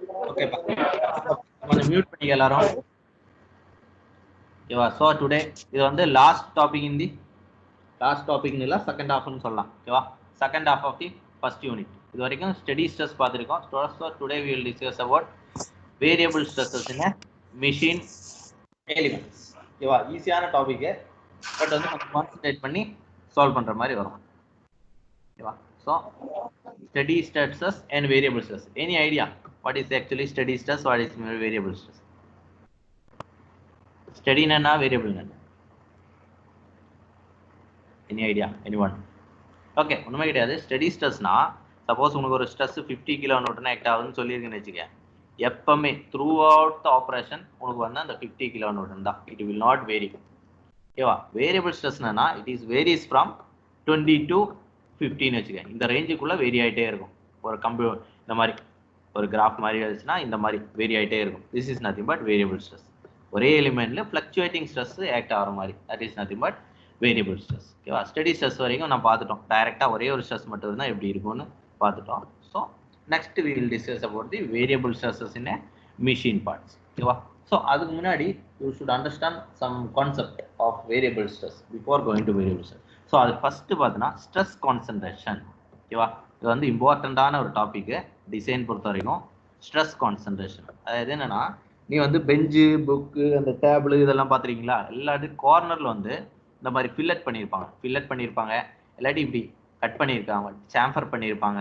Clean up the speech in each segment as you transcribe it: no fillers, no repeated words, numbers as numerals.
Okay, கொஞ்சம் mute பண்ணிக்க எல்லாரும். ஓகேவா? ஸோ டுடே இது வந்து last topic in the last டாபிக்னு இல்லை, செகண்ட் ஹாஃப்னு சொல்லலாம். ஓகேவா? Second half of the first unit. இது வரைக்கும் ஸ்டெடி ஸ்ட்ரெஸ் பார்த்துருக்கோம். So today we will discuss about variable stresses in machine elements. ஓகேவா? ஈஸியான டாபிக்கு, பட் வந்து நம்ம கான்சன்ட்ரேட் பண்ணி சால்வ் பண்ணுற மாதிரி வரும். ஓகேவா? So steady stresses and variable stress. Any idea what is actually steady stress, what is variable stress? Steady na variable na? Any idea? Anyone? Okay, ஒண்ணுமே கிடையாது. steady stress na suppose உங்களுக்கு ஒரு stress 50 kilo Newton act ஆகுதுன்னு சொல்லியிருக்கேன்னு வச்சுக்க, எப்பவுமே through out the operation உங்களுக்கு வந்து அந்த 50 கிலோ நியூட்டன் தான். It will not vary. ஓகேவா? வேரியபிள் ஸ்ட்ரெஸ்னா it is varies from 20 to 15 வச்சுக்க, இந்த ரேஞ்சுக்குள்ள வேரி ஆகிட்டே இருக்கும். ஒரு இந்த மாதிரி ஒரு கிராஃப் மாதிரி இருந்துச்சுன்னா இந்த மாதிரி வேரி ஆகிட்டே இருக்கும். This is nothing but variable stress. ஒரே எலிமெண்ட்ல ஃப்ளக்சுவேட்டிங் ஸ்ட்ரெஸ் ஆக்ட் ஆகிற மாதிரி, that is nothing but variable stress. ஓகேவா? ஸ்டெடி ஸ்ட்ரெஸ் வரைக்கும் நான் பார்த்துட்டோம். டைரக்டா ஒரே ஒரு ஸ்ட்ரெஸ் மட்டும் இருந்தால் எப்படி இருக்கும்னு பார்த்துட்டோம். So next we will discuss about the variable stresses in machine parts. ஓகேவா? ஸோ அதுக்கு முன்னாடி you should understand some concept of variable stress before going to variable stress. So அது ஃபர்ஸ்ட் பார்த்தீங்கன்னா ஸ்ட்ரெஸ் கான்சன்ட்ரேஷன். ஓகேவா? இது வந்து இம்பார்ட்டண்ட்டான ஒரு டாபிக் டிசைன் பொறுத்த வரைக்கும். ஸ்ட்ரெஸ் கான்சன்ட்ரேஷன் அதாவது என்னன்னா, நீ வந்து பெஞ்சு புக்கு அந்த டேபிள் இதெல்லாம் பார்த்துருக்கீங்களா? எல்லாத்தையும் கார்னர்ல வந்து இந்த மாதிரி ஃபில்லட் பண்ணியிருப்பாங்க, இல்லாட்டி இப்படி கட் பண்ணியிருக்காங்க, சாம்பர் பண்ணியிருப்பாங்க.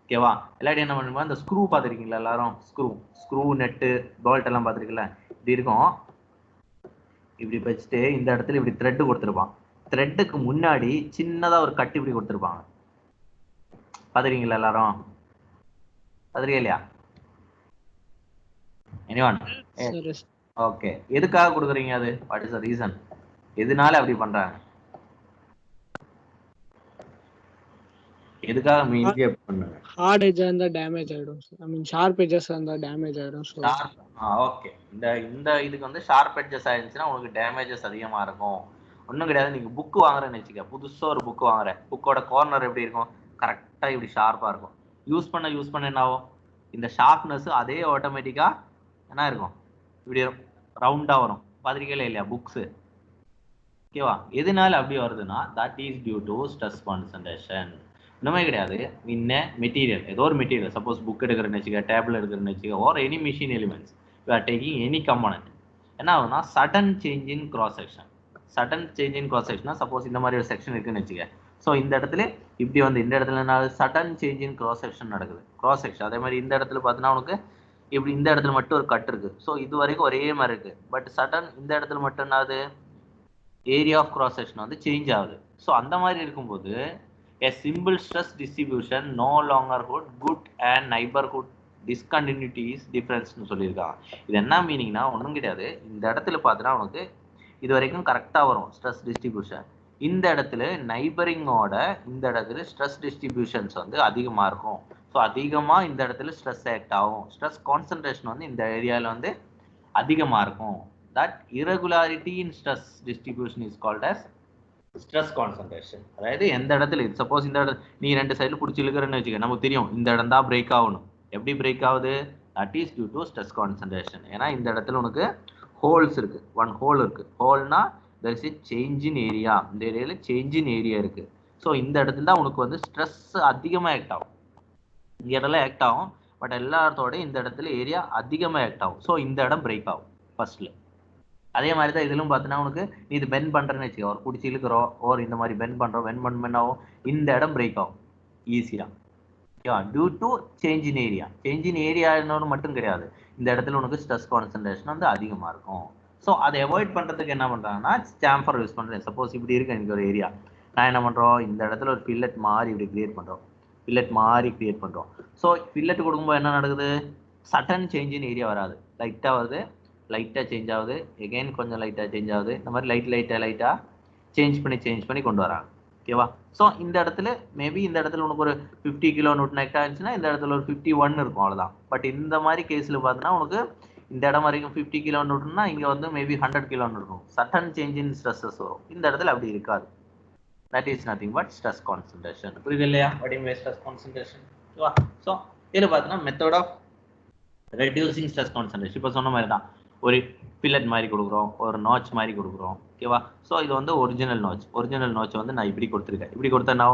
ஓகேவா? இல்லாட்டி என்ன பண்ணுவாங்க, இந்த ஸ்க்ரூ பார்த்துருக்கீங்களா? எல்லாரும் ஸ்க்ரூ நெட்டு போல்ட் எல்லாம் பார்த்துருக்கீங்களா? இப்படி இருக்கும். இப்படி வச்சுட்டு இந்த இடத்துல இப்படி த்ரெட் கொடுத்துருப்பான். த்ரெட்டுக்கு முன்னாடி சின்னதா ஒரு கட்டு இப்படி கொடுத்துருப்பாங்க. பாத்துறீங்களா? எல்லாரும் பாத்துறீங்க இல்லையா? எனிவன்? ஓகே. எதுக்காக கொடுக்குறீங்க? அது வாட் இஸ் த ரீசன்? எதனால அப்படி பண்றாங்க? எதுக்காக மீன்ஸ் அப்படி பண்றாங்க? ஹார்ட் எட்ஜ் அந்த டேமேஜ் ஆயிடும். ஐ மீன் ஷார்ப் எட்ஜஸ் அந்த டேமேஜ் ஆயிடும். ஓகே. இந்த இதுக்கு வந்து ஷார்ப் எட்ஜஸ் ஆயிருந்துச்சுன்னா உங்களுக்கு டேமேஜஸ் அதிகமா இருக்கும். ஒன்றும் கிடையாது. நீங்க புக் வாங்குறேன்னு வச்சுக்க, புதுசா ஒரு புக் வாங்குறேன், புக்கோட கார்னர் எப்படி இருக்கும்? கரெக்டா இப்படி ஷார்ப்பா இருக்கும். யூஸ் பண்ண என்ன ஆகும்? இந்த ஷார்ப்னஸ் அதே ஆட்டோமேட்டிக்கா என்ன இருக்கும்? இப்படி ரவுண்டா வரும். பாத்திரிக்கையில இல்லையா புக்ஸ்? ஓகேவா? எதனால அப்படி வருதுன்னா that is due to stress concentration. ஒன்றுமே கிடையாது. இன்ன மெட்டீரியல், ஏதோ ஒரு மெட்டீரியல், சப்போஸ் புக் எடுக்கிறேன்னு வச்சுக்க, டேபிள் எடுக்கிறேன்னு வச்சுக்க, or any machine elements you are taking any component, என்ன ஆகுதுன்னா sudden change in cross section. Sudden change in cross செக்ஷனா சப்போஸ் இந்த மாதிரி ஒரு செக்ஷன் இருக்குன்னு வச்சுக்க, ஸோ இந்த இடத்துல இப்படி வந்து இந்த இடத்துல என்ன sudden change in cross section நடக்குது. கிராஸ் செக்ஷன் அதே மாதிரி இந்த இடத்துல பார்த்தீங்கன்னா உனக்கு இப்படி இந்த இடத்துல மட்டும் ஒரு கட் இருக்கு. ஸோ இது வரைக்கும் ஒரே மாதிரி இருக்கு. பட் சடன் இந்த இடத்துல மட்டும் என்னது, ஏரியா ஆஃப் கிராஸ் செக்ஷன் வந்து சேஞ்ச் ஆகுது. ஸோ அந்த மாதிரி இருக்கும்போது a simple stress distribution no longer hold good and neighborhood discontinuities difference னு சொல்லியிருக்காங்க. இது என்ன மீனிங்னா ஒன்றும் கிடையாது. இந்த இடத்துல பார்த்தீங்கன்னா உனக்கு இது வரைக்கும் கரெக்டாக வரும் ஸ்ட்ரெஸ் டிஸ்ட்ரிபியூஷன். இந்த இடத்துல நைபரிங்கோட இந்த இடத்துல ஸ்ட்ரெஸ் டிஸ்ட்ரிபியூஷன்ஸ் வந்து அதிகமாக இருக்கும். ஸோ அதிகமாக இந்த இடத்துல ஸ்ட்ரெஸ் ஆக்ட் ஆகும். ஸ்ட்ரெஸ் கான்சன்ட்ரேஷன் வந்து இந்த ஏரியாவில் வந்து அதிகமாக இருக்கும். That irregularity in stress distribution is called as stress concentration. அதாவது எந்த இடத்துல சப்போஸ் இந்த இடத்துல நீ ரெண்டு சைடில் பிடிச்சி இழுக்கிறன்னு வச்சுக்க, நமக்கு தெரியும் இந்த இடம் தான் பிரேக் ஆகணும். எப்படி பிரேக் ஆகுது? That is due to stress concentration. ஏன்னா இந்த இடத்துல உனக்கு ஹோல்ஸ் இருக்கு, ஒன் ஹோல் இருக்கு. ஹோல்னா there is a change in area. இந்த ஏரியாவில் சேஞ்ச் இன் ஏரியா இருக்கு. ஸோ இந்த இடத்துல தான் உனக்கு வந்து ஸ்ட்ரெஸ் அதிகமாக ஆக்ட் ஆகும். இந்த இடத்துல ஆக்ட் ஆகும், பட் எல்லாத்தோட இந்த இடத்துல ஏரியா அதிகமாக ஆக்ட் ஆகும். ஸோ இந்த இடம் பிரேக் ஆகும் ஃபர்ஸ்ட்ல. அதே மாதிரி தான் இதிலும் பார்த்தீங்கன்னா உனக்கு நீ இது பெண்ட் பண்ணுறேன்னு வச்சுக்கோ, ஒரு பிடிச்சி இழுக்கிறோம், ஒரு இந்த மாதிரி பெண்ட் பண்ணுறோம், பெண்ட் ஆகும், இந்த இடம் பிரேக் ஆகும் ஈஸியாக. ஓகேவா? Due to change in area. Change in ஏரியான்னு மட்டும் கிடையாது, இந்த இடத்துல உனக்கு ஸ்ட்ரெஸ் கான்சன்ட்ரேஷன் வந்து அதிகமாக இருக்கும். ஸோ அதை அவாய்ட் பண்ணுறதுக்கு என்ன பண்ணுறாங்கன்னா சாம்பர் யூஸ் பண்ணுறேன். சப்போஸ் இப்படி இருக்கு எனக்கு ஒரு ஏரியா, நான் என்ன பண்ணுறோம், இந்த இடத்துல ஒரு ஃபில்லட் மாதிரி இப்படி கிரியேட் பண்ணுறோம். ஸோ ஃபில்லட் கொடுக்கும்போது என்ன நடக்குது? சடன் சேஞ்ச் இன் ஏரியா வராது, லைட்டாக வருது, லைட்டாக சேஞ்ச் ஆகுது, எகைன் கொஞ்சம் லைட்டாக சேஞ்ச் ஆகுது. இந்த மாதிரி லைட்டாக சேஞ்ச் பண்ணி கொண்டு வராங்க. ஓகேவா? ஸோ இந்த இடத்துல மேபி இந்த இடத்துல உனக்கு ஒரு 50 கிலோ நியூட்டன் ஆக்ட் ஆச்சுன்னா இந்த இடத்துல ஒரு 51 இருக்கும், அவ்வளோதான். பட் இந்த மாதிரி கேஸில் பார்த்தீங்கன்னா உனக்கு இந்த இடம் வரைக்கும் 50 கிலோ நியூட்டன்னா இங்கே வந்து மேபி 100 கிலோ நியூட்டன் இருக்கும். சடன் சேஞ்ச் இன் ஸ்ட்ரெஸ்ஸஸ் வரும். இந்த இடத்துல அப்படி இருக்காது. That is nothing but stress concentration. புரியுது இல்லையா? What is stress concentration? ஓகேவா? ஸோ இதில் பார்த்தீங்கன்னா method of reducing stress concentration இப்போ சொன்ன மாதிரி தான் ஒரு பில்லட் மாதிரி கொடுக்குறோம், ஒரு நாச் மாதிரி கொடுக்குறோம். ஓகேவா? ஸோ இது வந்து ஒரிஜினல் நாச் வந்து நான் இப்படி கொடுத்துருக்கேன். இப்படி கொடுத்தேன்னா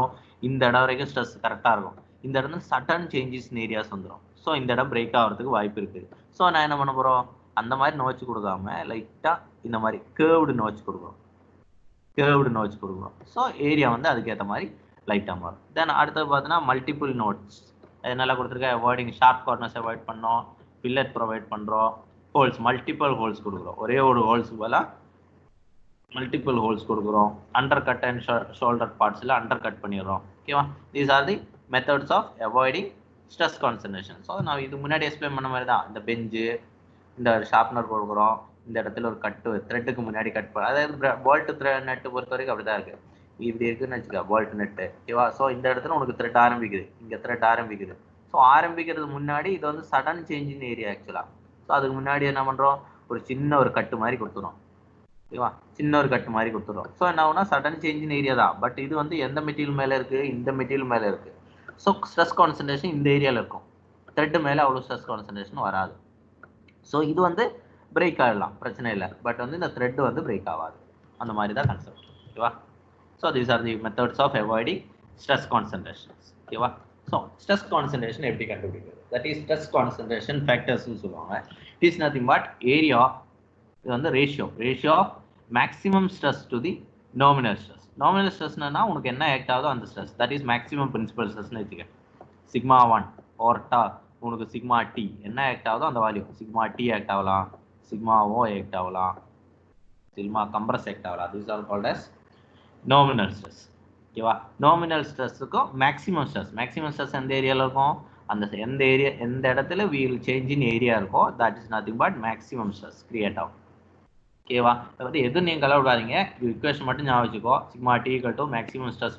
இந்த இடம் வரைக்கும் ஸ்ட்ரெஸ் கரெக்டாக இருக்கும். இந்த இடத்துல சடன் சேஞ்சஸ் ஏரியாஸ் வந்துடும். ஸோ இந்த இடம் பிரேக் ஆகிறதுக்கு வாய்ப்பு இருக்குது. ஸோ நான் என்ன பண்ண போகிறோம், அந்த மாதிரி நோச்சு கொடுக்காம லைட்டாக இந்த மாதிரி கேர்வ்டு நோச்சு கொடுக்குறோம். ஸோ ஏரியா வந்து அதுக்கேற்ற மாதிரி லைட்டாக மாறும். தென் அடுத்தது பார்த்தீங்கன்னா மல்டிபிள் நோட்ஸ் நல்லா கொடுத்துருக்கேன். அவாய்டிங் ஷார்ப் கார்னர்ஸ் அவாய்ட் பண்ணோம், பில்லட் ப்ரொவைட் பண்ணுறோம், ஹோல்ஸ் மல்டிபிள் ஹோல்ஸ் கொடுக்குறோம். ஒரே ஒரு ஹோல்ஸ் போல மல்டிபிள் ஹோல்ஸ் கொடுக்குறோம். அண்டர் கட் அண்ட் ஷோல்டர் பார்ட்ஸில் அண்டர் கட் பண்ணிடுறோம். ஓகேவா? These are the methods of avoiding stress concentration. So நான் இது முன்னாடி எக்ஸ்பிளைன் பண்ண மாதிரி தான். இந்த பெஞ்சு, இந்த ஷார்ப்னர் கொடுக்குறோம், இந்த இடத்துல ஒரு கட்டு த்ரெட்டுக்கு முன்னாடி கட் பண்ண, அதாவது பால்ட் நெட்டு பொறுத்த வரைக்கும் அப்படி தான் இருக்குது. இப்படி இருக்குன்னு வச்சுக்கா பால்ட் நெட்டு. ஓகேவா? ஸோ இந்த இடத்துல உனக்கு த்ரெட் ஆரம்பிக்குது, இங்கே த்ரெட் ஆரம்பிக்குது. ஸோ ஆரம்பிக்கிறது முன்னாடி இது வந்து சடன் சேஞ்சிங் ஏரியா ஆக்சுவலாக. ஸோ அதுக்கு முன்னாடி என்ன பண்ணுறோம், ஒரு சின்ன ஒரு கட்டு மாதிரி கொடுத்துரும். ஓகேவா? சின்ன ஒரு கட்டு மாதிரி கொடுத்துரும். ஸோ என்ன ஆகுனா சடன் சேஞ்சிங் ஏரியா தான். பட் இது வந்து எந்த மெட்டீரியல் மேலே இருக்குது, இந்த மெட்டீரியல் மேலே இருக்குது. ஸோ ஸ்ட்ரெஸ் கான்சன்ட்ரேஷன் இந்த ஏரியாவில் இருக்கும். த்ரெட்டு மேலே அவ்வளோ ஸ்ட்ரெஸ் கான்சன்ட்ரேஷன் வராது. ஸோ இது வந்து பிரேக் ஆகிடலாம், பிரச்சனை இல்லை. பட் வந்து இந்த த்ரெட் வந்து பிரேக் ஆகாது. அந்த மாதிரி தான் கான்செப்ட். ஓகேவா? So these are the methods of avoiding stress concentrations. ஓகேவா? ஸோ ஸ்ட்ரெஸ் கான்சன்ட்ரேஷன் எப்படி கண்டுபிடிக்கிறது, தட் இஸ் ஸ்ட்ரெஸ் கான்சன்ட்ரேஷன் ஃபேக்டர்ஸ்னு சொல்லுவாங்க. It is nothing but area, இது வந்து ratio of maximum stress to the nominal stress. Nominal ஸ்ட்ரெஸ்னா உனக்கு என்ன ஆக்ட் ஆகுதோ அந்த stress, that is maximum principal ஸ்ட்ரெஸ்னு வச்சுக்க. சிக்மா 1 ஆர் டா, உனக்கு சிக்மா டி என்ன ஆக்ட் ஆகுதோ அந்த வேல்யூ. சிக்மா டி ஆக்ட் ஆகலாம், சிக்மா ஓ ஆக்ட் ஆகலாம், சிக்மா கம்ப்ரஸ் ஆக்ட் ஆகலாம். This are called as nominal stress. ஓகேவா? நாமினல் ஸ்ட்ரெஸ்ஸுக்கும் மேக்ஸிமம் ஸ்ட்ரெஸ் எந்த ஏரியாவில் இருக்கும், அந்த எந்த இடத்துல வீல் சேஞ்ச் இன் ஏரியா இருக்கோ that is nothing but maximum stress create ஆகும். ஓகேவா? அதாவது எதுவும் நீங்கள் கலவிடாதீங்க, இக்குவேஷன் மட்டும் ஞாபகம் வச்சுக்கோ. Sigma t equal to maximum stress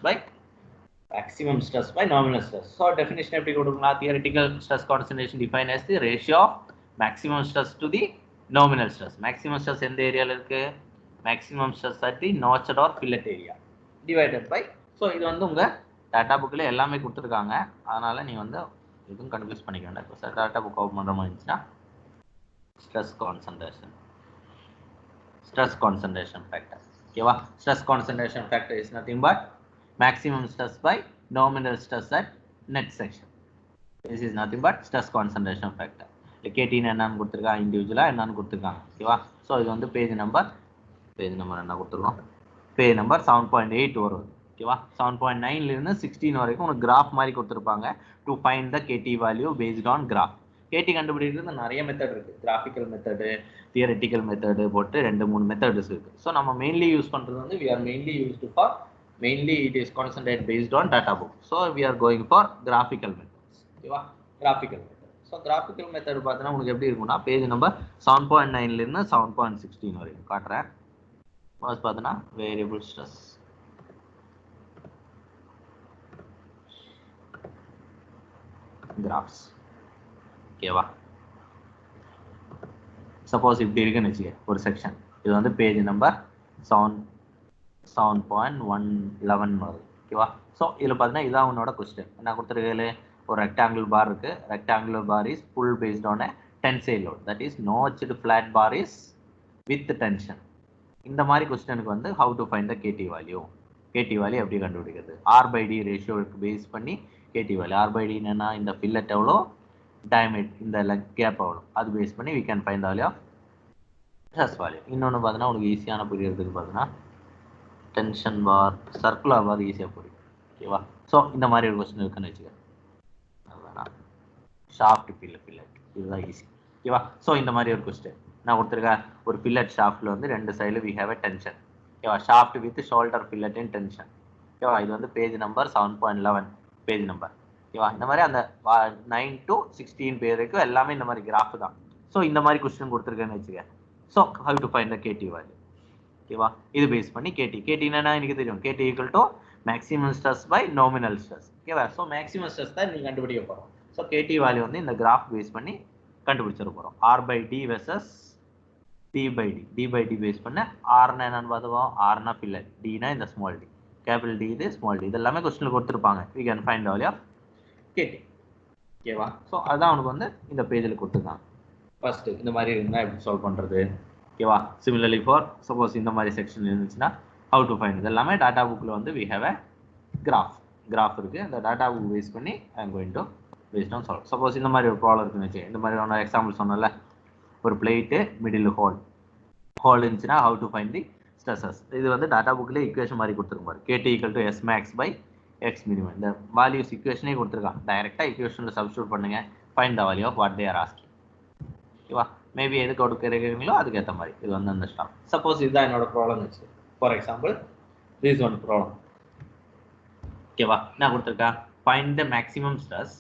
by nominal stress. So definition எப்படி கொடுக்கலாம், theoretical stress concentration define as the ratio of maximum stress to the nominal stress. Maximum stress எந்த ஏரியாவில் இருக்குது, maximum stress at the notched or fillet area divided by. So இது வந்து உங்கள் tata புக்கில் எல்லாமே கொடுத்துருக்காங்க. அதனால் நீங்கள் வந்து எதுவும் கன்ஃபியூஸ் பண்ணிக்க வேண்டாம். இப்போ டாட்டா புக் அவுட் பண்ணுற மாதிரி இருந்துச்சுன்னா ஸ்ட்ரெஸ் கான்சன்ட்ரேஷன் ஃபேக்டர். ஓகேவா? Stress concentration factor is nothing but maximum stress by nominal stress at net section. This is nothing but stress concentration factor. KT என்னன்னு கொடுத்துருக்காங்க, இண்டிவிஜுவலா என்னன்னு கொடுத்துருக்காங்க. ஓகேவா? ஸோ இது வந்து பேஜ் நம்பர் என்ன கொடுத்துருக்கோம், பேஜ் நம்பர் 7.8 வரும். ஓகேவா? 7.9லேருந்து 16 வரைக்கும் உங்களுக்கு கிராஃப் மாதிரி கொடுத்துருப்பாங்க. To find the KT value based on graph. KT கண்டுபிடிக்கிறது நிறைய மெத்தட் இருக்குது. கிராஃபிக்கல் மெத்தடு, தியரட்டிக்கல் மெத்தடு போட்டு 2-3 மெத்தட்ஸ் இருக்குது. ஸோ நம்ம மெயின்லி யூஸ் பண்ணுறது வந்து we are mainly used for, mainly it is concentrated based on data book. So we are going for graphical methods. ஓகேவா? graphical method. So graphical method பார்த்தீங்கன்னா உங்களுக்கு எப்படி இருக்கும்னா பேஜ் நம்பர் 7.9லேருந்து 7.16 வரைக்கும் காட்டுறேன். ஃபர்ஸ்ட் பார்த்தீங்கன்னா வேரியபிள் ஸ்ட்ரெஸ், கிராஃப்ஸ். ஓகேவா? Suppose இப்படி இருக்குன்னு வச்சுக்க ஒரு செக்ஷன். இது வந்து பேஜ் நம்பர் 7.111 வருது. ஓகேவா? ஸோ இதில் பார்த்தீங்கன்னா இதான் உன்னோட கொஸ்டின். என்ன கொடுத்துருக்கீங்களே, ஒரு ரெக்டாங்குலர் பார் இருக்குது. Rectangular bar is pull based on tensile load, that is notched flat bar is with tension. இந்த மாதிரி கொஸ்டினுக்கு வந்து how to find the KT value எப்படி கண்டுபிடிக்கிறது, R/D ரேஷியோவுக்கு பேஸ் பண்ணி கேடி வேல்யூ. R/D என்னன்னா இந்த ஃபில்லட் எவ்வளோ, டயமீட்டர் இந்த லெக் கேப் எவ்வளோ, அது பேஸ் பண்ணி we can find the value of stress value. இன்னொன்று பார்த்தீங்கன்னா உங்களுக்கு ஈஸியான புரியறதுக்கு பார்த்தீங்கன்னா டென்ஷன் பார், சர்க்குலர் பார் ஈஸியாக புரியும். ஓகேவா? ஸோ இந்த மாதிரி ஒரு கொஸ்டின் இருக்குன்னு வச்சுக்க. அதுவேணா ஷாஃப்ட் பில்லட், இதுதான் ஈஸி. ஓகேவா? ஸோ இந்த மாதிரி ஒரு கொஸ்டின் நான் கொடுத்துருக்கேன். ஒரு பில்லட் ஷாஃப்டில் வந்து 2 சைடில் we have a tension. ஓகேவா? Shaft with shoulder fillet in tension. ஓகேவா? இது வந்து பேஜ் நம்பர் 7.11 பேஜ் நம்பர். ஓகேவா? இந்த மாதிரி அந்த 9 to 16 பேருக்கு எல்லாமே இந்த மாதிரி கிராஃப் தான். ஸோ இந்த மாதிரி கொஸ்டின் கொடுத்துருக்கேன்னு வச்சுக்க. So how to find the KT value. ஓகேவா? இது பேஸ் பண்ணி கேடி என்னன்னா எனக்கு தெரியும், KT equal to maximum stress by nominal stress. ஓகேவா? ஸோ மேக்ஸிமம் ஸ்ட்ரெஸ் தான் நீங்கள் கண்டுபிடிக்க போகிறோம். ஸோ கேடி வேல்யூ வந்து இந்த கிராஃப் பேஸ் பண்ணி கண்டுபிடிச்சிட போகிறோம். R/D வெர்சஸ் D/D பேஸ் பண்ண. ஆர்னா என்னன்னு பார்த்துவோம், ஆர்னா பில்லட், டினா இந்த ஸ்மால் டி, கேபிட்டல் டி இது ஸ்மால் டி. இது எல்லாமே கொஸ்டினில் கொடுத்துருப்பாங்க. we can find the value of KT. ஓகேவா? ஸோ அதுதான் அவனுக்கு வந்து இந்த பேஜில் கொடுத்துருக்காங்க. ஃபர்ஸ்ட் இந்த மாதிரி இருந்தால் எப்படி சால்வ் பண்ணுறது, ஓகேவா. சிமிலர்லி ஃபார் சப்போஸ் இந்த மாதிரி செக்ஷன் இருந்துச்சுன்னா ஹவு டு ஃபைண்ட், இது எல்லாமே டாட்டா புக்கில் வந்து வி ஹேவ் அ கிராஃப் இருக்குது. அந்த டாட்டா புக் பேஸ் பண்ணி I am going to based on solve. Suppose இந்த மாதிரி ஒரு ப்ராப்ளம் இருக்குன்னு வச்சு, இந்த மாதிரி ஒன்று எக்ஸாம்பிள் சொன்னல, ஒரு பிளேட்டு மிடில் ஹோல் இருந்துச்சுன்னா how to find the stresses. இது வந்து டாட்டா புக்கில் ஈக்குவேஷன் மாதிரி கொடுத்துருப்பாரு. KT = S max by X minimum. இந்த வேல்யூஸ் ஈக்குவேஷனே கொடுத்துருக்கான். டைரெக்டாக ஈக்குவேஷனில் சப்ஸ்டியூட் பண்ணுங்க, find the value of what they are asking, ஓகேவா. மேபி எது கொடுக்குறீங்களோ அதுக்கேற்ற மாதிரி இது வந்து அந்த ஸ்டாப். சப்போஸ் இதுதான் என்னோட ப்ராப்ளம் வச்சு, for example this one problem, ஓகேவா. நான் கொடுத்துருக்கேன் find the maximum stress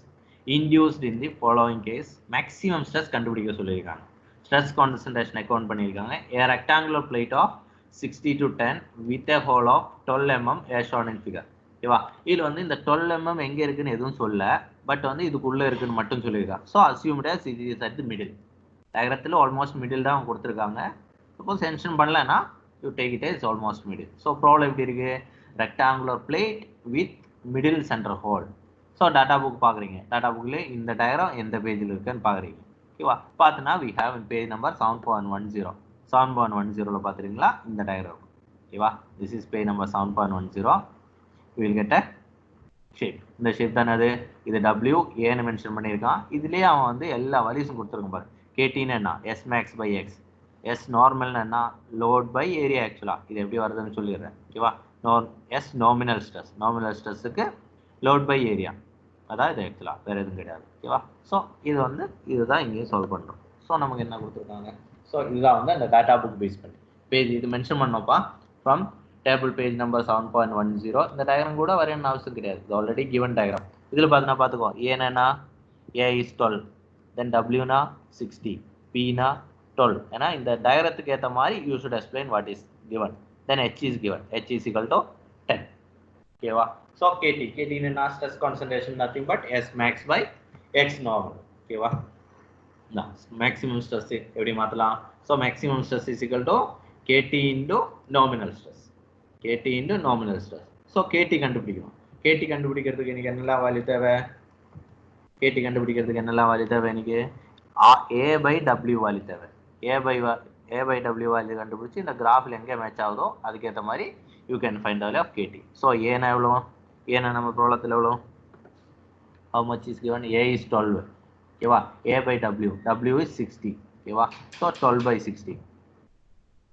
induced in the following case. Maximum stress கண்டுபிடிக்க சொல்லியிருக்காங்க. ஸ்ட்ரெஸ் கான்சன்ட்ரேஷன் அக்கௌண்ட் பண்ணியிருக்காங்க. A rectangular plate of 60 to 10 with a hole of 12 mm as shown in figure, ஓகேவா. இதில் வந்து இந்த 12 mm எங்கே இருக்குன்னு எதுவும் சொல்ல, பட் வந்து இதுக்குள்ளே இருக்குன்னு மட்டும் சொல்லியிருக்காங்க. So assumed as it is at the middle. டயக்ராத்தில் ஆல்மோஸ்ட் மிடில் தான் கொடுத்துருக்காங்க. சப்போஸ் மென்ஷன் பண்ணலன்னா you take it as almost middle. So problem எப்படி இருக்குது, rectangular plate with middle centre hole. So data book பார்க்குறீங்க, டாட்டா புக்கில் இந்த டயக்ராம் எந்த பேஜில் இருக்குன்னு பார்க்குறீங்க, ஓகேவா. பார்த்தீங்கன்னா we have in page number 7.10. 7.10 பார்த்துறீங்களா இந்த டயக்ராம், ஓகேவா. this is page number 7.10. we will get a shape. இந்த ஷேப் தானே அது, இது W ஏன்னு மென்ஷன் பண்ணியிருக்கான். இதுலேயே அவன் வந்து எல்லா வேல்யூஸும் கொடுத்துருக்கும் பாரு. KTன்னு என்ன, S max by X. S நார்மல்னு என்ன, லோட் பை ஏரியா. ஆக்சுவலாக இது எப்படி வருதுன்னு சொல்லிடுறேன், ஓகேவா. S நாமினல் ஸ்ட்ரெஸ், நாமினல் ஸ்ட்ரெஸ்ஸுக்கு லோட் பை ஏரியா, அதான் இது ஆக்சுவலாக, வேறு எதுவும் கிடையாது, ஓகேவா. ஸோ இது வந்து இதுதான் இங்கேயும் சால்வ் பண்ணுறோம். ஸோ நமக்கு என்ன கொடுத்துருக்காங்க, ஸோ இதுதான் வந்து அந்த டாட்டா புக் பேஸ் பண்ணி பேஜ் இது மென்ஷன் பண்ணோப்பா. From table page number 7.10. இந்த டயக்ராம் கூட வரையணும்னு அவசியம் கிடையாது, இது ஆல்ரெடி கிவன் டயக்ராம். இதில் பார்த்தீங்கன்னா பார்த்துக்கோ, ஏன்னா A is 12, தென் Wனா 60, Pனா 12. ஏன்னா இந்த டயக்ராத்துக்கு ஏற்ற மாதிரி you should explain what is given. Then H is given, H is equal to 10, ஓகேவா. ஸோ KT என்ன, stress concentration nothing but S max by X normal, ஓகேவா. மேக்ஸிமம் ஸ்ட்ரெஸ் எப்படி மாற்றலாம், so maximum stress is equal to KT into nominal stress, KT into nominal stress. So KT கண்டுபிடிக்கணும். KT கண்டுபிடிக்கிறதுக்கு எனக்கு என்னெல்லாம் value தேவை, KT கண்டுபிடிக்கிறதுக்கு என்னெல்லாம் வேல்யூ தேவை, எனக்கு A by W வேல்யூ தேவை. A by W வேல்யூ கண்டுபிடிச்சி இந்த கிராஃபில் எங்கே மேட்ச் ஆகுதோ அதுக்கேற்ற மாதிரி you can find value of KT. So ஏன்னா எவ்வளோ, ஏன்னா நம்ம ப்ராப்ளத்தில் எவ்வளோ, how much is given, A is 12, ஓகேவா. A by W is 60, ஓகேவா. ஸோ 12 by 60,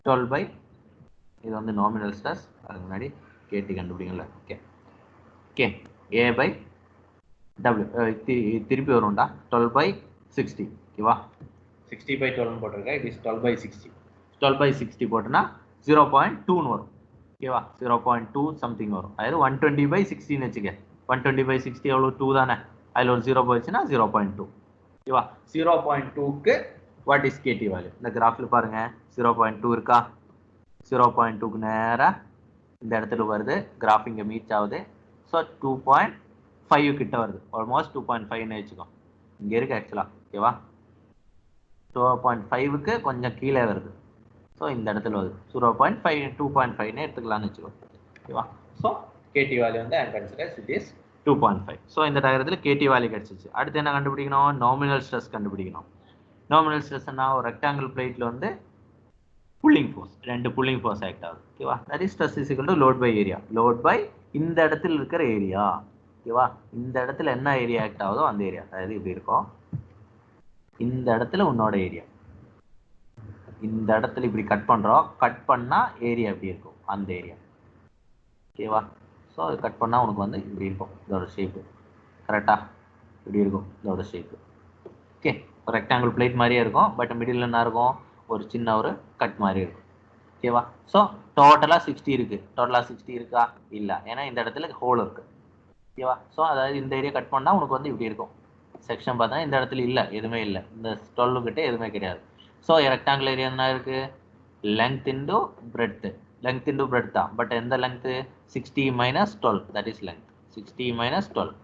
12 by இது வந்து நாமினல் ஸ்ட்ரெஸ், அதுக்கு முன்னாடி KT கண்டுபிடிங்கல, ஓகே. A by W திருப்பி வரும்டா, 12 by 60, ஓகேவா. 60 by 12 போட்டிருக்கேன், இட் இஸ் 12 by 60. 12 by 60 போட்டோன்னா 0.2 வரும், ஓகேவா. 0.2 சம்திங் வரும். அதாவது 120 by 60 வச்சுக்க. 120 by 60 எவ்வளோ, 2 தானே, அதில் ஒரு 0 போயிடுச்சுன்னா 0.2, ஓகேவா. 0.2க்கு வாட் இஸ் KT வேல்யூ, இந்த கிராஃபில் பாருங்க 0.2 இருக்கா. 0.2க்கு நேராக இந்த இடத்துல வருது, கிராஃப் இங்கே மீட் ஆகுது. ஸோ 2.5 கிட்ட வருது, ஆல்மோஸ்ட் 2.5ன்னு வச்சுக்கோ, இங்கே இருக்கு ஆக்சுவலாக, ஓகேவா. 2.5க்கு கொஞ்சம் கீழே வருது. ஸோ இந்த இடத்துல வருது 0.5, 2.5ன்னு எடுத்துக்கலாம்னு வச்சுக்கோ, ஓகேவா. ஸோ KT வேல்யூ வந்து I consider it is 2.5. So இந்த டயக்ராத்தில் KT வேல்யூ கிடச்சிச்சு. அடுத்து என்ன கண்டுபிடிக்கணும், நாமினல் ஸ்ட்ரெஸ் கண்டுபிடிக்கணும். நாமினல் ஸ்ட்ரெஸ்னா ஒரு ரெக்டாங்கிள் பிளேட்டில் வந்து pulling force, 2 pulling force act ஆகுது, ஓகேவா. That is stress is equal to load by area. Load by இந்த இடத்துல இருக்கிற ஏரியா, ஓகேவா. இந்த இடத்துல என்ன ஏரியா ஆக்ட் ஆகுதோ அந்த ஏரியா, அதாவது இப்படி இருக்கும், இந்த இடத்துல உன்னோட ஏரியா, இந்த இடத்துல இப்படி கட் பண்ணுறோம், கட் பண்ணால் ஏரியா எப்படி இருக்கும் அந்த ஏரியா, ஓகேவா. ஸோ அது கட் பண்ணால் உனக்கு வந்து இப்படி இருக்கும், இதோட ஷேப்பு கரெக்டாக இப்படி இருக்கும் இதோட ஷேப்பு, ஓகே. ஒரு ரெக்டாங்கிள் பிளேட் மாதிரியே இருக்கும், பட் மிடில் என்ன இருக்கும், ஒரு சின்ன ஒரு கட் மாதிரி இருக்கும், ஓகேவா. ஸோ டோட்டலாக 60 இருக்குது. டோட்டலாக 60 இருக்கா, இல்லை, ஏன்னா இந்த இடத்துல ஹோல் இருக்குது, ஓகேவா. ஸோ அதாவது இந்த ஏரியா கட் பண்ணால் உனக்கு வந்து இப்படி இருக்கும் செக்ஷன். பார்த்தா இந்த இடத்துல இல்லை, எதுவுமே இல்லை, இந்த 12 கிட்டே எதுவுமே கிடையாது. ஸோ ரெக்டாங்கிள் ஏரியா என்ன இருக்குது, length into breadth, length into bread தான், பட் எந்த length, 60 minus 12, that is length. 60 minus 12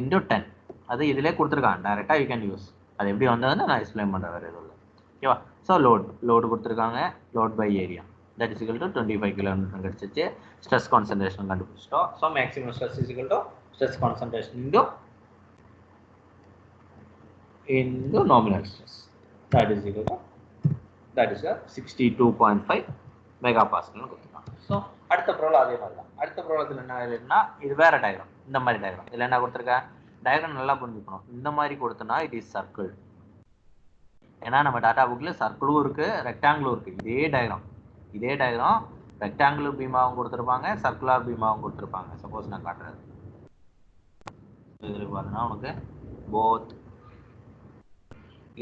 into 10, அது இதிலே கொடுத்துருக்கான், டேரெக்டாக யூ கேன் யூஸ். அது எப்படி வந்ததுன்னு நான் எக்ஸ்பிளைன் பண்ணுறேன், வேறு எதுவும் இல்லை, ஓகேவா. ஸோ லோடு கொடுத்துருக்காங்க, load by area that is equal to 25 kN கிடச்சிச்சு. ஸ்ட்ரெஸ் கான்சன்ட்ரேஷன் கண்டுபிடிச்சிட்டோம். So maximum stress is equal to stress concentration into into nominal stress. That is equal to 62.5 megapascal கொடுத்துருக்காங்க. ஸோ அடுத்த ப்ராப்ளம் அதே மாதிரி தான். அடுத்த ப்ராப்ளத்தில் என்ன இல்லைன்னா இது வேற டயக்ராம், இந்த மாதிரி டயக்ராம். இதில் என்ன கொடுத்துருக்கேன், டயக்ராம் நல்லா புரிஞ்சுக்கணும். இந்த மாதிரி கொடுத்தனா இட் இஸ் சர்க்கிள். ஏன்னா நம்ம டாட்டா புக்கில் சர்க்கிளும் இருக்கு, ரெக்டாங்கிளும் இருக்கு. இதே டயக்ராம் ரெக்டாங்குலர் பீமாவும் கொடுத்துருப்பாங்க, சர்க்குலர் பீமாவும் கொடுத்துருப்பாங்க. சப்போஸ் நான் காட்டுறது இதில் பார்த்தீங்கன்னா உனக்கு போத்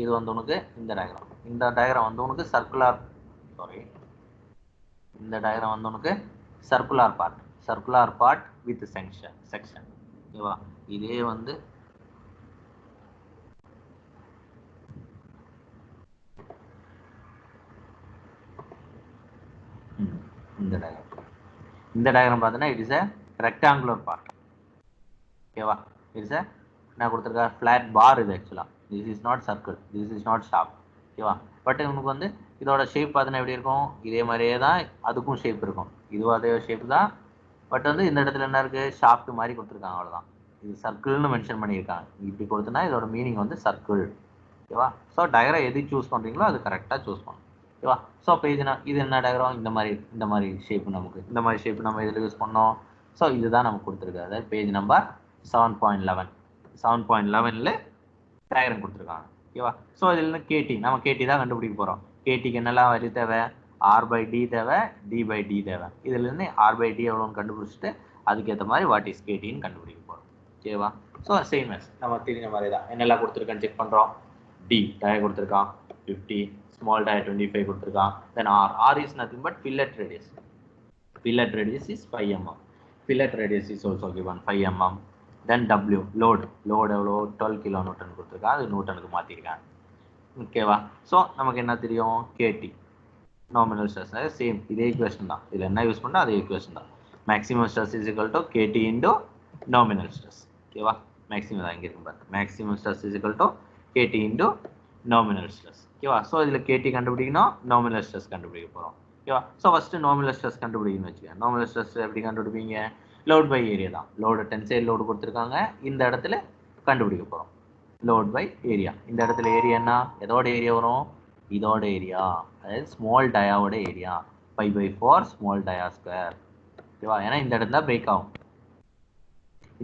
இது வந்து உனக்கு இந்த டயக்ராம் வந்து உனக்கு சர்க்குலர், இந்த டயக்ராம் வந்து உனக்கு சர்க்குலர் பார்ட் வித் செக்ஷன். ஓகேவா? இதே வந்து இந்த டயக்ராம் பார்த்தீங்கன்னா it is a rectangular part. ஓகேவா? இட்ஸ் a நான் கொடுத்துருக்க ஃபிளாட் பார். இது ஆக்சுவலா this is not circle, this is not sharp. ஓகேவா? பட் உனக்கு வந்து இதோட ஷேப் பார்த்தீங்கன்னா எப்படி இருக்கும், இதே மாதிரியே தான் அதுக்கும் ஷேப் இருக்கும். இதுவும் அதே ஷேப் தான். பட் வந்து இந்த இடத்துல என்ன இருக்கு, ஷாப்ட் மாதிரி கொடுத்துருக்காங்க, அவ்வளோதான். இது சர்க்கிள்னு மென்ஷன் பண்ணியிருக்காங்க. இப்படி கொடுத்தனா இதோட மீனிங் வந்து சர்க்கிள். ஓகேவா? ஸோ டயக்ராம் எது சூஸ் பண்ணுறீங்களோ அது கரெக்டாக சூஸ் பண்ணணும். ஓகேவா? ஸோ பேஜ்னா இது என்ன டயக்ராம், இந்த மாதிரி ஷேப் நமக்கு இந்த மாதிரி ஷேப் நம்ம இதில் யூஸ் பண்ணோம். ஸோ இதுதான் நமக்கு கொடுத்துருக்கு. அதாவது பேஜ் நம்பர் 7.11 டயக்ராம் கொடுத்துருக்காங்க. ஓகேவா? ஸோ இதில் கேடி நம்ம கேடி தான் கண்டுபிடிக்க போகிறோம். கேடிக்கு என்னெல்லாம் வரி தேவை, R/D தேவை, D/D தேவை. இதுலேருந்து R/D எவ்வளோன்னு கண்டுபிடிச்சிட்டு அதுக்கேற்ற மாதிரி வாட் இஸ் கேடின்னு கண்டுபிடிக்க போகிறோம். ஓகேவா? ஸோ சேம் as நம்ம தெரிஞ்ச மாதிரி தான் என்னெல்லாம் கொடுத்துருக்கான்னு செக் பண்ணுறோம். D டயர் கொடுத்துருக்கான் 50, ஸ்மால் டயர் 25 கொடுத்துருக்கான். தென் R is nothing but fillet radius. Fillet radius is 5 mm. Fillet radius is also given 5 mm. Then W load எவ்வளோ 12 kilonewton கொடுத்துருக்கான், அது நியூட்டனுக்கு மாற்றிருக்காங்க. ஓகேவா? ஸோ நமக்கு என்ன தெரியும், கேடி நாமினல் ஸ்ட்ரெஸ் சேம் இதே ஈக்குவேஷன் தான். இதில் என்ன யூஸ் பண்ணால் அதே ஈக்குவேஷன் தான். Maximum stress is equal to KT into nominal stress. ஓகேவா? மேக்ஸிமம் தான் இங்கே இருக்கும் பாருங்க. Maximum stress is equal to KT into nominal stress. ஓகேவா? ஸோ இதில் கேடி கண்டுபிடிக்கணும், நாமினல் ஸ்ட்ரெஸ் கண்டுபிடிக்க போகிறோம். ஓகேவா? ஸோ ஃபஸ்ட்டு நாமினல் ஸ்ட்ரெஸ் கண்டுபிடிக்கணும்னு வச்சுக்கோங்க. நாமினல் ஸ்ட்ரெஸ் எப்படி கண்டுபிடிப்பீங்க, லோட் பை ஏரியா தான். லோடு டென்சைல் லோடு கொடுத்துருக்காங்க, இந்த இடத்துல கண்டுபிடிக்க போகிறோம். Load by area. இந்த இடத்துல ஏரியா என்ன, எதோட ஏரியா வரும், இதோட ஏரியா, அதாவது ஸ்மால் டயாவோட ஏரியா. 5/4 small dia square. ஓகேவா? ஏன்னா இந்த இடத்துல பிரேக் ஆகும்.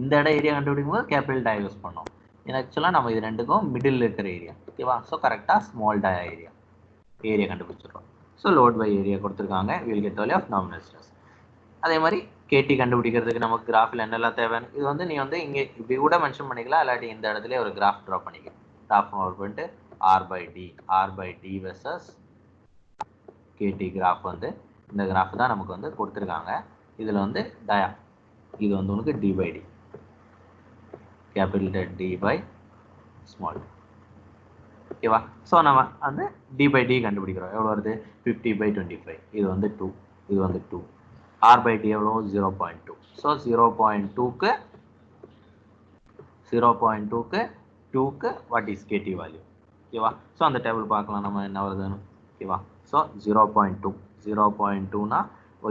இந்த இடம் ஏரியா கண்டுபிடிக்கும் போது கேபிட்டல் டயா யூஸ் பண்ணோம். ஏன்னா ஆக்சுவலாக நம்ம இது ரெண்டுக்கும் மிடில் இருக்கிற ஏரியா. ஓகேவா? ஸோ கரெக்டாக ஸ்மால் டயா ஏரியா கண்டுபிடிச்சிடுறோம். ஸோ லோட் பை ஏரியா கொடுத்துருக்காங்க. Will get value of nominal stress. அதே மாதிரி கேடி கண்டுபிடிக்கிறதுக்கு நமக்கு கிராஃபில் என்னெல்லாம் தேவைன்னு இது வந்து நீ வந்து இங்கே இப்படி கூட மென்ஷன் பண்ணிக்கலாம், இல்லாட்டி இந்த இடத்துல ஒரு கிராஃப் ட்ரா பண்ணிக்கலாம். கிராஃப் பண்ணிட்டு R/D வெர்சஸ் கேடி கிராஃப் வந்து இந்த கிராஃப் தான் நமக்கு வந்து கொடுத்துருக்காங்க. இதில் வந்து டயா இது வந்து உனக்கு D/D, capital D by small. ஓகேவா? ஸோ நம்ம வந்து D/D கண்டுபிடிக்கிறோம். எவ்வளோ வருது, 50/25. இது வந்து 2, இது வந்து 2. R/D எவ்வளோ 0.2. ஸோ 0.2க்கு 2க்கு வாட் இஸ் கேடி வேல்யூ. ஓகேவா? ஸோ அந்த டேபிள் பார்க்கலாம் நம்ம என்ன வருதுன்னு. ஓகேவா? ஸோ 0.2னா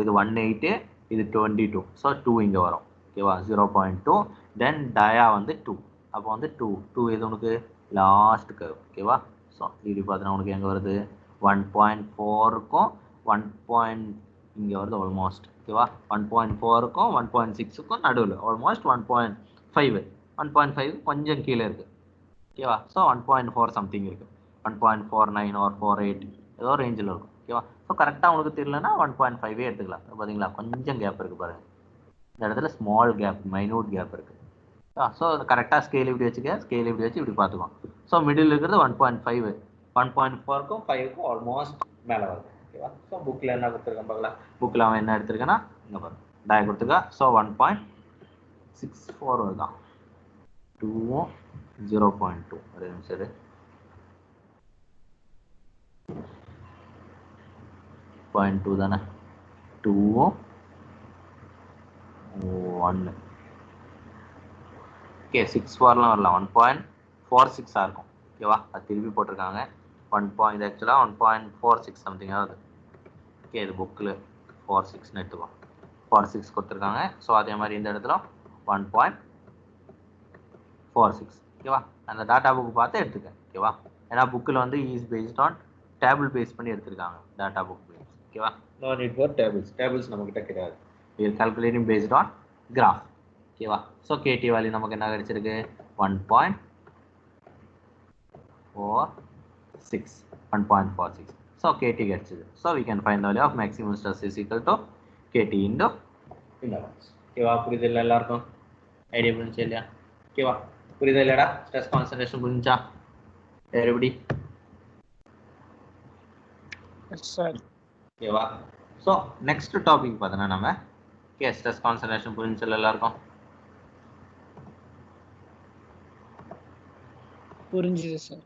இது 18, இது 22. ஸோ 2 இங்கே வரும். ஓகேவா? 0.2 தென் டயா வந்து 2. அப்போ வந்து 2 இது உனக்கு லாஸ்ட் கர்வ். ஓகேவா? ஸோ இது பார்த்தீங்கன்னா உனக்கு எங்கே வருது, 1.4க்கும் 1. இங்கே வருது ஆல்மோஸ்ட். ஓகேவா? 1.4க்கும் 1.6க்கும் நடுவில் ஆல்மோஸ்ட் 1.5. 1.5 கொஞ்சம் கீழே இருக்குது. ஓகேவா? ஸோ 1.4 சம்திங் இருக்குது. 1.49 or 48 ஏதோ ரேஞ்சில் இருக்கும். ஓகேவா? ஸோ கரெக்டாக உங்களுக்கு தெரியலன்னா 1.5 எடுத்துக்கலாம். பார்த்தீங்களா கொஞ்சம் கேப் இருக்குது பாருங்கள். இந்த இடத்துல ஸ்மால் கேப், மைனூட் கேப் இருக்குது. ஸோ கரெக்டாக ஸ்கேல் இப்படி வச்சுக்க, ஸ்கேல் இப்படி வச்சு இப்படி பார்த்துக்கலாம். ஸோ மிடில் இருக்கிறது 1.5, 1.4க்கும் 5க்கும் ஆல்மோஸ்ட் மேலே வருது. ஓகேவா? ஸோ புக்கில் என்ன கொடுத்துருக்கேன் பார்க்கலாம். புக்கில் அவன் என்ன எடுத்திருக்கேன்னா இங்கே பாருங்க டயா கொடுத்துருக்கா. ஸோ 1.64 வருதான். 2ம் 0.2 ஒரு நிமிஷம் 0.2 தானே. 2ம் 1. ஓகே 6.4லாம் வரலாம். 1.46 இருக்கும். ஓகேவா? அது திருப்பி போட்டிருக்காங்க. இது ஆக்சுவலாக 1.46 சம்திங் ஆகுது. ஓகே இது புக்கில் 46ன்னு எடுத்துக்கோம். 46 கொடுத்துருக்காங்க. ஸோ அதே மாதிரி இந்த இடத்துல 1.46. ஓகேவா. அந்த டாட்டா புக் பார்த்து எடுத்துக்க. ஓகேவா. ஏன்னா புக்கில் வந்து is based on table base பண்ணி எடுத்திருக்காங்க டாட்டா புக் பேஸ். ஓகேவா. நோ நீட் ஃபார் டேபிள்ஸ் நம்ம கிட்ட கிடையாது. we are calculating based on graph. ஓகேவா. ஸோ கேடி வேல்யூ நமக்கு என்ன கிடைச்சிருக்கு 1.46. ஸோ கேடி கிடைச்சது. So we can find the value of maximum stress is equal to KT into intervals. ஓகேவா. புரியுது இல்லை எல்லாருக்கும்? ஐடியா புரிஞ்சு இல்லையா? ஓகேவா. புரியுது இல்லைடா? ஸ்ட்ரெஸ் கான்சன்ட்ரேஷன் புரிஞ்சா everybody? Yes sir. ஓகேவா. ஸோ நெக்ஸ்ட் டாபிக் பார்த்தோன்னா நம்ம ஸ்ட்ரெஸ் கான்சன்ட்ரேஷன் புரிஞ்சு எல்லாருக்கும்? புரிஞ்சுது சார்.